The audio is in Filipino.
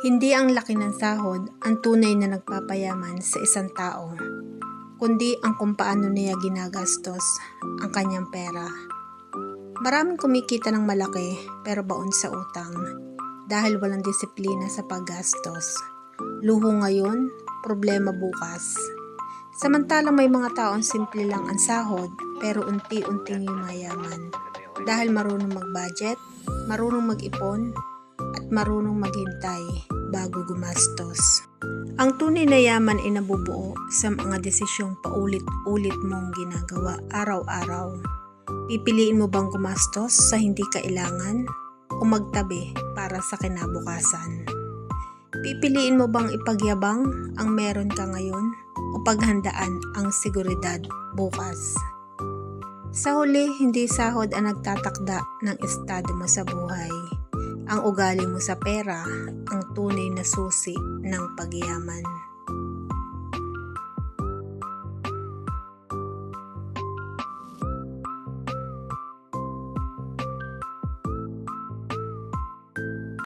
Hindi ang laki ng sahod ang tunay na nagpapayaman sa isang tao, kundi ang kung paano niya ginagastos ang kanyang pera. Maraming kumikita ng malaki pero baon sa utang dahil walang disiplina sa paggastos. Luho ngayon, problema bukas. Samantalang may mga taong simple lang ang sahod pero unti-unting yumayaman dahil marunong mag-budget, marunong mag-ipon, at marunong maghintay bago gumastos. Ang tunay na yaman ay nabubuo sa mga desisyong paulit-ulit mong ginagawa araw-araw. Pipiliin mo bang gumastos sa hindi kailangan o magtabi para sa kinabukasan? Pipiliin mo bang ipagyabang ang meron ka ngayon o paghandaan ang seguridad bukas? Sa huli, hindi sahod ang nagtatakda ng estado mo sa buhay. Ang ugali mo sa pera ang tunay na susi ng pagyaman.